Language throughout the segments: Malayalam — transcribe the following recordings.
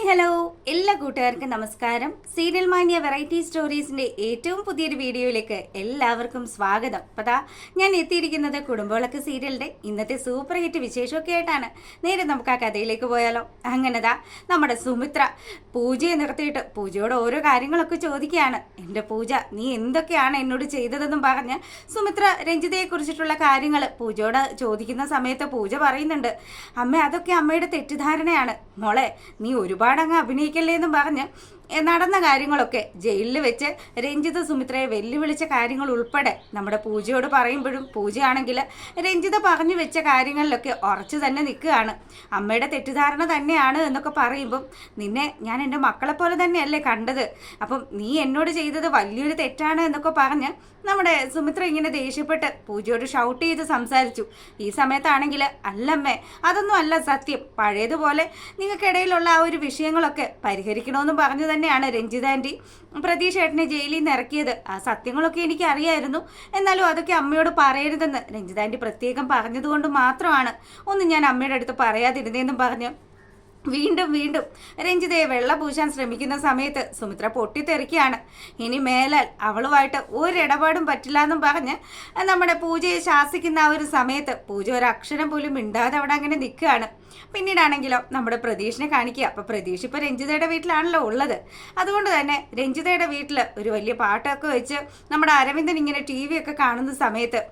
ഹലോ എല്ലാ കൂട്ടുകാർക്കും നമസ്കാരം. സീരിയൽ മാനിയ വെറൈറ്റി സ്റ്റോറീസിന്റെ ഏറ്റവും പുതിയൊരു വീഡിയോയിലേക്ക് എല്ലാവർക്കും സ്വാഗതം. അപ്പതാ ഞാൻ എത്തിയിരിക്കുന്നത് കുടുംബവിളക്ക് സീരിയലിന്റെ ഇന്നത്തെ സൂപ്പർ ഹിറ്റ് വിശേഷമൊക്കെ ആയിട്ടാണ്. നേരെ നമുക്ക് ആ കഥയിലേക്ക് പോയാലോ. അങ്ങനെതാ നമ്മുടെ സുമിത്ര പൂജയെ നിർത്തിയിട്ട് പൂജയോട് ഓരോ കാര്യങ്ങളൊക്കെ ചോദിക്കുകയാണ്. എൻ്റെ പൂജ, നീ എന്തൊക്കെയാണ് എന്നോട് ചെയ്തതെന്നും പറഞ്ഞ് സുമിത്ര രഞ്ജിതയെ കുറിച്ചിട്ടുള്ള കാര്യങ്ങൾ പൂജയോട് ചോദിക്കുന്ന സമയത്ത് പൂജ പറയുന്നുണ്ട്, അമ്മ അതൊക്കെ അമ്മയുടെ തെറ്റിദ്ധാരണയാണ്, മോളെ നീ ഒരുപാട് അങ്ങ് അഭിനയിക്കല്ലേ എന്നും പറഞ്ഞ് നടന്ന കാര്യങ്ങളൊക്കെ ജയിലിൽ വെച്ച് രഞ്ജിത സുമിത്രയെ വെല്ലുവിളിച്ച കാര്യങ്ങൾ ഉൾപ്പെടെ നമ്മുടെ പൂജയോട് പറയുമ്പോഴും പൂജയാണെങ്കിൽ രഞ്ജിത പറഞ്ഞു വെച്ച കാര്യങ്ങളിലൊക്കെ ഉറച്ചു തന്നെ നിൽക്കുകയാണ്. അമ്മയുടെ തെറ്റിദ്ധാരണ തന്നെയാണ് എന്നൊക്കെ പറയുമ്പം നിന്നെ ഞാൻ എൻ്റെ മക്കളെ പോലെ തന്നെയല്ലേ കണ്ടത്, അപ്പം നീ എന്നോട് ചെയ്തത് വലിയൊരു തെറ്റാണ് എന്നൊക്കെ പറഞ്ഞ് നമ്മുടെ സുമിത്ര ഇങ്ങനെ ദേഷ്യപ്പെട്ട് പൂജയോട് ഷൗട്ട് ചെയ്ത് സംസാരിച്ചു. ഈ സമയത്താണെങ്കിൽ അല്ലമ്മേ, അതൊന്നും അല്ല സത്യം, പഴയതുപോലെ നിങ്ങൾക്കിടയിലുള്ള ആ ഒരു വിഷയങ്ങളൊക്കെ പരിഹരിക്കണമെന്നും പറഞ്ഞു തന്നെയാണ് രഞ്ജിത ആൻറ്റി പ്രതീഷ് ഏട്ടനെ ജയിലിൽ നിന്ന് ഇറക്കിയത്. ആ സത്യങ്ങളൊക്കെ എനിക്ക് അറിയായിരുന്നു, എന്നാലും അതൊക്കെ അമ്മയോട് പറയരുതെന്ന് രഞ്ജിത ആൻറ്റി പ്രത്യേകം പറഞ്ഞതുകൊണ്ട് മാത്രമാണ് ഒന്നും ഞാൻ അമ്മയുടെ അടുത്ത് പറയാതിരുന്നതെന്നും പറഞ്ഞു വീണ്ടും വീണ്ടും രഞ്ജിതയെ വെള്ള പൂശാൻ ശ്രമിക്കുന്ന സമയത്ത് സുമിത്ര പൊട്ടിത്തെറിക്കുകയാണ്. ഇനി മേലാൽ അവളുമായിട്ട് ഒരിടപാടും പറ്റില്ല എന്നും പറഞ്ഞ് നമ്മുടെ പൂജയെ ശാസിക്കുന്ന ആ ഒരു സമയത്ത് പൂജ ഒരക്ഷരം പോലും മിണ്ടാതെ അവിടെ അങ്ങനെ നിൽക്കുകയാണ്. പിന്നീടാണെങ്കിലോ നമ്മുടെ പ്രതീഷിനെ കാണിക്കുക. അപ്പോൾ പ്രതീഷ് ഇപ്പോൾ രഞ്ജിതയുടെ വീട്ടിലാണല്ലോ ഉള്ളത്. അതുകൊണ്ട് തന്നെ രഞ്ജിതയുടെ വീട്ടിൽ ഒരു വലിയ പാട്ടൊക്കെ വെച്ച് നമ്മുടെ അരവിന്ദൻ ഇങ്ങനെ TV ഒക്കെ കാണുന്ന സമയത്ത്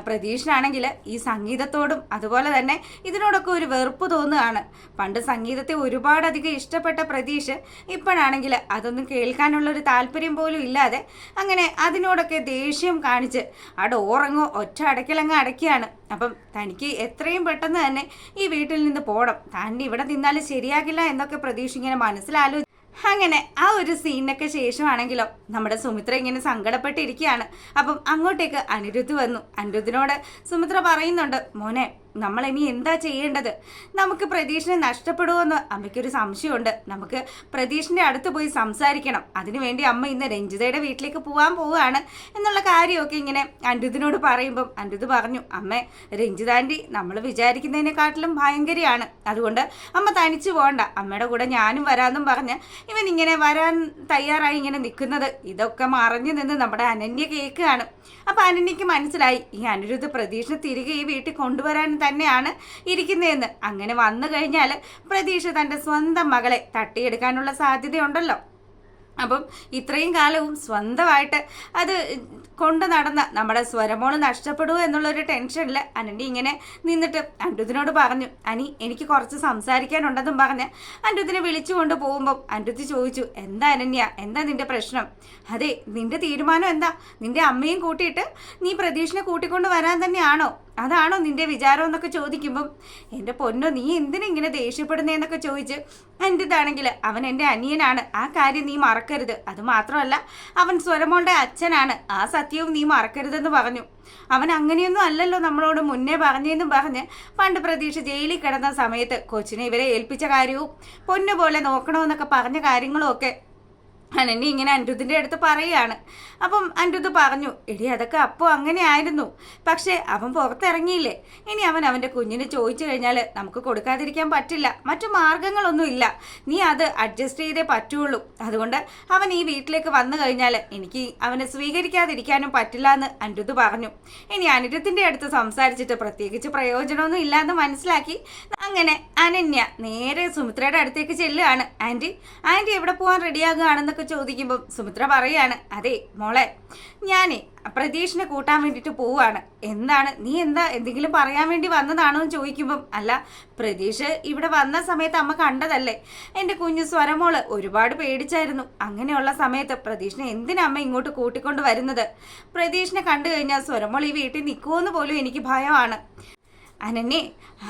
പ്രതീഷിനാണെങ്കിൽ ഈ സംഗീതത്തോടും അതുപോലെ തന്നെ ഇതിനോടൊക്കെ ഒരു വെറുപ്പ് തോന്നുകയാണ്. പണ്ട് സംഗീതത്തെ ഒരുപാടധികം ഇഷ്ടപ്പെട്ട പ്രതീഷ് ഇപ്പോഴാണെങ്കിൽ അതൊന്നും കേൾക്കാനുള്ളൊരു താല്പര്യം പോലും ഇല്ലാതെ അങ്ങനെ അതിനോടൊക്കെ ദേഷ്യം കാണിച്ച് ആ ഡോറങ്ങോ ഒറ്റ അടയ്ക്കലങ്ങ് അടയ്ക്കുകയാണ്. അപ്പം തനിക്ക് എത്രയും പെട്ടെന്ന് തന്നെ ഈ വീട്ടിൽ നിന്ന് പോകണം, താൻ ഇവിടെ നിന്നാലും ശരിയാകില്ല എന്നൊക്കെ പ്രതീഷ് ഇങ്ങനെ മനസ്സിലാലോചിച്ചു. അങ്ങനെ ആ ഒരു സീനൊക്കെ ശേഷമാണെങ്കിലോ നമ്മുടെ സുമിത്ര ഇങ്ങനെ സങ്കടപ്പെട്ടിരിക്കുകയാണ്. അപ്പം അങ്ങോട്ടേക്ക് അനിരുദ്ധ് വന്നു. അനിരുദ്ധിനോട് സുമിത്ര പറയുന്നുണ്ട്, മോനെ നമ്മൾ ഇനി എന്താ ചെയ്യേണ്ടത്, നമുക്ക് പ്രതീഷിനെ നഷ്ടപ്പെടുമോയെന്ന് അമ്മയ്ക്കൊരു സംശയമുണ്ട്, നമുക്ക് പ്രതീഷിൻ്റെ അടുത്ത് പോയി സംസാരിക്കണം, അതിനുവേണ്ടി അമ്മ ഇന്ന് രഞ്ജിതയുടെ വീട്ടിലേക്ക് പോകാൻ പോവുകയാണ് എന്നുള്ള കാര്യമൊക്കെ ഇങ്ങനെ അനിരുദ്ധിനോട് പറയുമ്പം അനിരുദ്ധ് പറഞ്ഞു, അമ്മേ രഞ്ജിത ആൻറ്റി നമ്മൾ വിചാരിക്കുന്നതിനെക്കാട്ടിലും ഭയങ്കരയാണ്, അതുകൊണ്ട് അമ്മ തനിച്ചു പോകണ്ട, അമ്മയുടെ കൂടെ ഞാനും വരാമെന്നും പറഞ്ഞ് ഇവൻ ഇങ്ങനെ വരാൻ തയ്യാറായി ഇങ്ങനെ നിൽക്കുന്നത് ഇതൊക്കെ മറഞ്ഞു നിന്ന് നമ്മുടെ അനന്യ കേൾക്കുകയാണ്. അപ്പം അനന്യക്ക് മനസ്സിലായി ഈ അനിരുദ്ധ് പ്രതീഷിനെ തിരികെ ഈ വീട്ടിൽ കൊണ്ടുവരാൻ തന്നെയാണ് ഇരിക്കുന്നതെന്ന്. അങ്ങനെ വന്നു കഴിഞ്ഞാൽ പ്രതീഷ് തൻ്റെ സ്വന്തം മകളെ തട്ടിയെടുക്കാനുള്ള സാധ്യതയുണ്ടല്ലോ. അപ്പം ഇത്രയും കാലവും സ്വന്തമായിട്ട് അത് കൊണ്ട് നടന്ന നമ്മുടെ സ്വരമോള് നഷ്ടപ്പെടുമോ എന്നുള്ളൊരു ടെൻഷനിൽ അനന്യ ഇങ്ങനെ നിന്നിട്ട് അനിരുദ്ധിനോട് പറഞ്ഞു, അനി എനിക്ക് കുറച്ച് സംസാരിക്കാനുണ്ടെന്നും പറഞ്ഞ് അനിരുദ്ധിനെ വിളിച്ചു പോകുമ്പം അനിരുദ്ധി ചോദിച്ചു, എന്താ അനന്യ, എന്താ നിന്റെ പ്രശ്നം? അതെ, നിന്റെ തീരുമാനം എന്താ? നിന്റെ അമ്മയും കൂട്ടിയിട്ട് നീ പ്രതീഷിനെ കൂട്ടിക്കൊണ്ട് വരാൻ തന്നെയാണോ? അതാണോ നിന്റെ വിചാരം എന്നൊക്കെ ചോദിക്കുമ്പം എൻ്റെ പൊന്നോ നീ എന്തിനിങ്ങനെ ദേഷ്യപ്പെടുന്നതെന്നൊക്കെ ചോദിച്ച് എൻ്റെതാണെങ്കിൽ അവൻ എൻ്റെ അനിയനാണ്, ആ കാര്യം നീ മറക്കരുത്, അതുമാത്രമല്ല അവൻ സ്വരമോളുടെ അച്ഛനാണ്, ആ സത്യവും നീ മറക്കരുതെന്ന് പറഞ്ഞു. അവൻ അങ്ങനെയൊന്നും അല്ലല്ലോ നമ്മളോട് മുന്നേ പറഞ്ഞെന്നും പറഞ്ഞ് പണ്ട് പ്രതീക്ഷ ജയിലിൽ കിടന്ന സമയത്ത് കൊച്ചിനെ ഇവരെ ഏൽപ്പിച്ച കാര്യവും പൊന്നുപോലെ നോക്കണമെന്നൊക്കെ പറഞ്ഞ കാര്യങ്ങളും ഒക്കെ അനന്യ ഇങ്ങനെ അനിരുദ്ധിൻ്റെ അടുത്ത് പറയുകയാണ്. അപ്പം അനിരുദ്ധ് പറഞ്ഞു, എടി അതൊക്കെ അപ്പോൾ അങ്ങനെ ആയിരുന്നു, പക്ഷേ അവൻ പുറത്തിറങ്ങിയില്ലേ, ഇനി അവൻ അവൻ്റെ കുഞ്ഞിന് ചോദിച്ചു കഴിഞ്ഞാൽ നമുക്ക് കൊടുക്കാതിരിക്കാൻ പറ്റില്ല, മറ്റു മാർഗങ്ങളൊന്നുമില്ല, നീ അത് അഡ്ജസ്റ്റ് ചെയ്തേ പറ്റുള്ളൂ, അതുകൊണ്ട് അവൻ ഈ വീട്ടിലേക്ക് വന്നു കഴിഞ്ഞാൽ എനിക്ക് അവനെ സ്വീകരിക്കാതിരിക്കാനും പറ്റില്ല എന്ന് അനിരുദ്ധ് പറഞ്ഞു. ഇനി അനിരുദ്ധിൻ്റെ അടുത്ത് സംസാരിച്ചിട്ട് പ്രത്യേകിച്ച് പ്രയോജനമൊന്നും ഇല്ലയെന്ന് മനസ്സിലാക്കി അങ്ങനെ അനന്യ നേരെ സുമിത്രയുടെ അടുത്തേക്ക് ചെല്ലുകയാണ്. ആൻറ്റി എവിടെ പോകാൻ റെഡിയാകുകയാണെന്നൊക്കെ ചോദിക്കുമ്പം സുമിത്ര പറയാണ്, അതെ മോളെ, ഞാനേ പ്രതീഷിനെ കൂട്ടാൻ വേണ്ടിയിട്ട് പോവുകയാണ്. എന്താണ്, നീ എന്താ എന്തെങ്കിലും പറയാൻ വേണ്ടി വന്നതാണോ എന്ന് ചോദിക്കുമ്പം, അല്ല പ്രതീഷ് ഇവിടെ വന്ന സമയത്ത് അമ്മ കണ്ടതല്ലേ, എൻ്റെ കുഞ്ഞു സ്വരമോള് ഒരുപാട് പേടിച്ചായിരുന്നു, അങ്ങനെയുള്ള സമയത്ത് പ്രതീഷിനെ എന്തിനാ അമ്മ ഇങ്ങോട്ട് കൂട്ടിക്കൊണ്ട് വരുന്നത്? പ്രതീഷിനെ കണ്ടു കഴിഞ്ഞാൽ സ്വരമോൾ ഈ വീട്ടിൽ നിൽക്കുമെന്ന് പോലും എനിക്ക് ഭയമാണ്. അനന്യേ,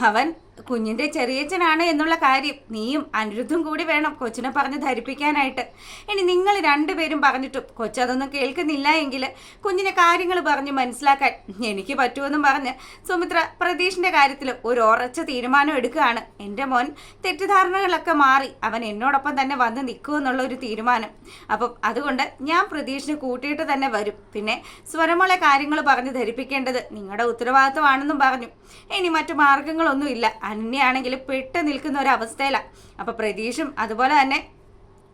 അവൻ കുഞ്ഞിൻ്റെ ചെറിയച്ഛനാണ് എന്നുള്ള കാര്യം നീയും അനിരുദ്ധും കൂടി വേണം കൊച്ചിനെ പറഞ്ഞ് ധരിപ്പിക്കാനായിട്ട്. ഇനി നിങ്ങൾ രണ്ടുപേരും പറഞ്ഞിട്ടും കൊച്ചതൊന്നും കേൾക്കുന്നില്ല എങ്കിൽ കുഞ്ഞിനെ കാര്യങ്ങൾ പറഞ്ഞ് മനസ്സിലാക്കാൻ എനിക്ക് പറ്റുമെന്നും പറഞ്ഞ് സുമിത്ര പ്രതീഷിൻ്റെ കാര്യത്തിൽ ഒരു ഉറച്ച തീരുമാനം എടുക്കുകയാണ്. എൻ്റെ മോൻ തെറ്റിദ്ധാരണകളൊക്കെ മാറി അവൻ എന്നോടൊപ്പം തന്നെ വന്ന് നിൽക്കുമെന്നുള്ള ഒരു തീരുമാനം. അപ്പം അതുകൊണ്ട് ഞാൻ പ്രതീഷിനെ കൂട്ടിയിട്ട് തന്നെ വരും. പിന്നെ സ്വരമോളെ കാര്യങ്ങൾ പറഞ്ഞ് ധരിപ്പിക്കേണ്ടത് നിങ്ങളുടെ ഉത്തരവാദിത്വമാണെന്നും പറഞ്ഞു. ഇനി മറ്റു മാർഗങ്ങളൊന്നുമില്ല, അനന്യയാണെങ്കിൽ പെട്ട് നിൽക്കുന്ന ഒരു അവസ്ഥയിലാണ്. അപ്പോൾ പ്രതീഷും അതുപോലെ തന്നെ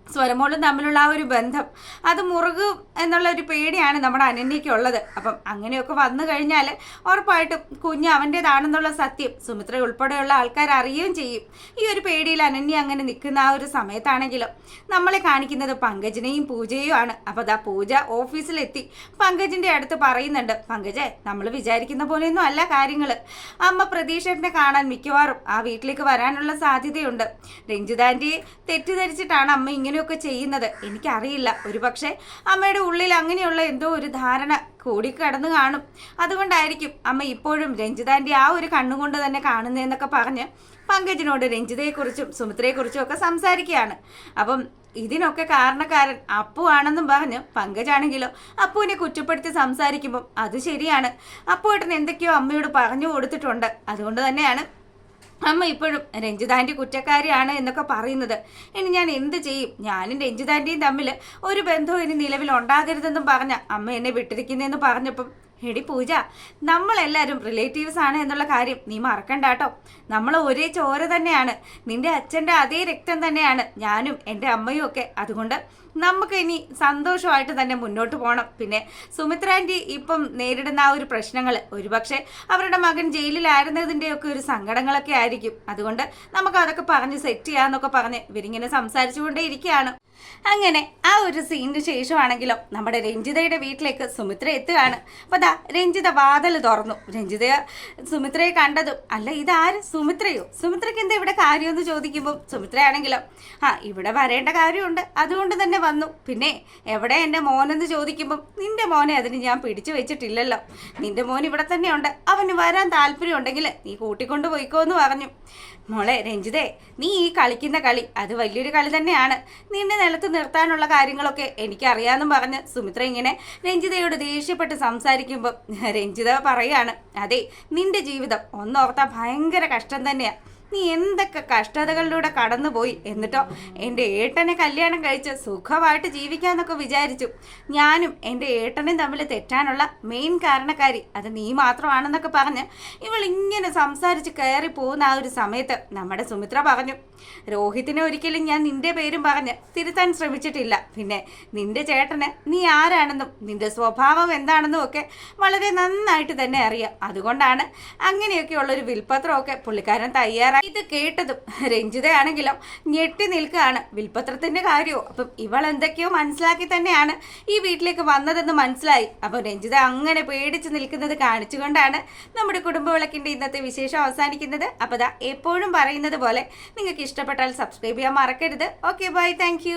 സ്വരമോളും തമ്മിലുള്ള ആ ഒരു ബന്ധം അത് മുറുകും എന്നുള്ള ഒരു പേടിയാണ് നമ്മുടെ അനന്യയ്ക്കുള്ളത്. അപ്പം അങ്ങനെയൊക്കെ വന്നു കഴിഞ്ഞാൽ ഉറപ്പായിട്ടും കുഞ്ഞ് അവൻ്റേതാണെന്നുള്ള സത്യം സുമിത്ര ഉൾപ്പെടെയുള്ള ആൾക്കാർ അറിയുകയും ചെയ്യും. ഈ ഒരു പേടിയിൽ അനന്യ അങ്ങനെ നിൽക്കുന്ന ആ ഒരു സമയത്താണെങ്കിലും നമ്മളെ കാണിക്കുന്നത് പങ്കജിനെയും പൂജയും ആണ്. അപ്പോൾ അതാ പൂജ ഓഫീസിലെത്തി പങ്കജിൻ്റെ അടുത്ത് പറയുന്നുണ്ട്, പങ്കജെ നമ്മൾ വിചാരിക്കുന്ന പോലെയൊന്നും അല്ല കാര്യങ്ങൾ. അമ്മ പ്രതീക്ഷേട്ടനെ കാണാൻ മിക്കവാറും ആ വീട്ടിലേക്ക് വരാനുള്ള സാധ്യതയുണ്ട്. രഞ്ജിതാൻ്റിയെ തെറ്റിദ്ധരിച്ചിട്ടാണ് അമ്മ ഇങ്ങനെയൊക്കെ ചെയ്യുന്നത്. എനിക്കറിയില്ല, ഒരു പക്ഷേ അമ്മയുടെ ഉള്ളിൽ അങ്ങനെയുള്ള എന്തോ ഒരു ധാരണ കൂടിക്കടന്നു കാണും. അതുകൊണ്ടായിരിക്കും അമ്മ ഇപ്പോഴും രഞ്ജിതാൻ്റെ ആ ഒരു കണ്ണുകൊണ്ട് തന്നെ കാണുന്നതെന്നൊക്കെ പറഞ്ഞ് പങ്കജിനോട് രഞ്ജിതയെക്കുറിച്ചും സുമിത്രയെക്കുറിച്ചും ഒക്കെ സംസാരിക്കുകയാണ്. അപ്പം ഇതിനൊക്കെ കാരണക്കാരൻ അപ്പു ആണെന്നും പറഞ്ഞ് പങ്കജാണെങ്കിലോ അപ്പുവിനെ കുറ്റപ്പെടുത്തി സംസാരിക്കുമ്പം അത് ശരിയാണ്, അപ്പുവേട്ടൻ എന്തൊക്കെയോ അമ്മയോട് പറഞ്ഞു കൊടുത്തിട്ടുണ്ട്. അതുകൊണ്ട് തന്നെയാണ് അമ്മ ഇപ്പോഴും രഞ്ജിതാൻ്റെ കുറ്റക്കാരിയാണ് എന്നൊക്കെ പറയുന്നത്. ഇനി ഞാൻ എന്ത് ചെയ്യും? ഞാനും രഞ്ജിതാൻ്റെയും തമ്മിൽ ഒരു ബന്ധവും ഇനി നിലവിൽ ഉണ്ടാകരുതെന്നും പറഞ്ഞ അമ്മ എന്നെ വിട്ടിരിക്കുന്നതെന്ന് പറഞ്ഞപ്പം, എടി പൂജ, നമ്മളെല്ലാവരും റിലേറ്റീവ്സ് ആണ് എന്നുള്ള കാര്യം നീ മറക്കണ്ട കേട്ടോ. നമ്മൾ ഒരേ ചോര തന്നെയാണ്, നിന്റെ അച്ഛൻ്റെ അതേ രക്തം തന്നെയാണ് ഞാനും എൻ്റെ അമ്മയും ഒക്കെ. അതുകൊണ്ട് നമുക്ക് ഇനി സന്തോഷമായിട്ട് തന്നെ മുന്നോട്ട് പോകണം. പിന്നെ സുമിത്ര ആൻറ്റി ഇപ്പം നേരിടുന്ന ആ ഒരു പ്രശ്നങ്ങൾ ഒരുപക്ഷെ അവരുടെ മകൻ ജയിലിലായിരുന്നതിൻ്റെയൊക്കെ ഒരു സങ്കടങ്ങളൊക്കെ ആയിരിക്കും. അതുകൊണ്ട് നമുക്ക് അതൊക്കെ പറഞ്ഞ് സെറ്റ് ചെയ്യാമെന്നൊക്കെ പറഞ്ഞ് ഇവരിങ്ങനെ സംസാരിച്ചുകൊണ്ടേ ഇരിക്കുകയാണ്. അങ്ങനെ ആ ഒരു സീനിന് ശേഷമാണെങ്കിലോ നമ്മുടെ രഞ്ജിതയുടെ വീട്ടിലേക്ക് സുമിത്ര എത്തുകയാണ്. അപ്പോൾ ദാ രഞ്ജിത വാതിൽ തുറന്നു. രഞ്ജിത സുമിത്രയെ കണ്ടതും, അല്ല ഇതാര്, സുമിത്രയോ? സുമിത്രയ്ക്ക് എന്താ ഇവിടെ കാര്യമെന്ന് ചോദിക്കുമ്പോൾ സുമിത്രയാണെങ്കിലോ, ഇവിടെ വരേണ്ട കാര്യമുണ്ട്, അതുകൊണ്ട് തന്നെ വന്നു. പിന്നെ എവിടെ എൻ്റെ മോനെന്ന് ചോദിക്കുമ്പം, നിന്റെ മോനെ അതിന് ഞാൻ പിടിച്ചു വെച്ചിട്ടില്ലല്ലോ, നിന്റെ മോൻ ഇവിടെ തന്നെയുണ്ട്, അവന് വരാൻ താല്പര്യം ഉണ്ടെങ്കിൽ നീ കൂട്ടിക്കൊണ്ട് പോയിക്കോ എന്ന് പറഞ്ഞു. മോളെ രഞ്ജിതേ, നീ ഈ കളിക്കുന്ന കളി അത് വലിയൊരു കളി തന്നെയാണ്, നിന്നെ നിലത്ത് നിർത്താനുള്ള കാര്യങ്ങളൊക്കെ എനിക്കറിയാമെന്നും പറഞ്ഞ് സുമിത്ര ഇങ്ങനെ രഞ്ജിതയോട് ദേഷ്യപ്പെട്ട് സംസാരിക്കുമ്പോൾ രഞ്ജിത പറയാണ്, അതെ നിന്റെ ജീവിതം ഒന്നോർത്താൽ ഭയങ്കര കഷ്ടം തന്നെയാണ്. നീ എന്തൊക്കെ കഷ്ടതകളിലൂടെ കടന്നുപോയി, എന്നിട്ടോ എൻ്റെ ഏട്ടനെ കല്യാണം കഴിച്ച് സുഖമായിട്ട് ജീവിക്കാമെന്നൊക്കെ വിചാരിച്ചു. ഞാനും എൻ്റെ ഏട്ടനും തമ്മിൽ തെറ്റാനുള്ള മെയിൻ കാരണക്കാരി അത് നീ മാത്രമാണെന്നൊക്കെ പറഞ്ഞ് ഇവൾ ഇങ്ങനെ സംസാരിച്ച് കയറി പോകുന്ന ആ ഒരു സമയത്ത് നമ്മുടെ സുമിത്ര പറഞ്ഞു, രോഹിത്തിനെ ഒരിക്കലും ഞാൻ നിന്റെ പേരും പറഞ്ഞ് തിരുത്താൻ ശ്രമിച്ചിട്ടില്ല. പിന്നെ നിന്റെ ചേട്ടന് നീ ആരാണെന്നും നിന്റെ സ്വഭാവം എന്താണെന്നും ഒക്കെ വളരെ നന്നായിട്ട് തന്നെ അറിയാം. അതുകൊണ്ടാണ് അങ്ങനെയൊക്കെയുള്ളൊരു വിൽപത്രമൊക്കെ പുള്ളിക്കാരൻ തയ്യാറായി. ഇത് കേട്ടതും രഞ്ജിതയാണെങ്കിലും ഞെട്ടി നിൽക്കുകയാണ്. വിൽപത്രത്തിന്റെ കാര്യമോ? അപ്പം ഇവൾ എന്തൊക്കെയോ മനസ്സിലാക്കി തന്നെയാണ് ഈ വീട്ടിലേക്ക് വന്നതെന്ന് മനസ്സിലായി. അപ്പം രഞ്ജിത അങ്ങനെ പേടിച്ച് നിൽക്കുന്നത് കാണിച്ചുകൊണ്ടാണ് നമ്മുടെ കുടുംബവിളക്കിന്റെ ഇന്നത്തെ വിശേഷം അവസാനിക്കുന്നത്. അപ്പോൾ ദാ എപ്പോഴും പറയുന്നത് പോലെ നിങ്ങൾക്ക് ഇഷ്ടപ്പെട്ടാൽ സബ്സ്ക്രൈബ് ചെയ്യാൻ മറക്കരുത്. Okay, by, thank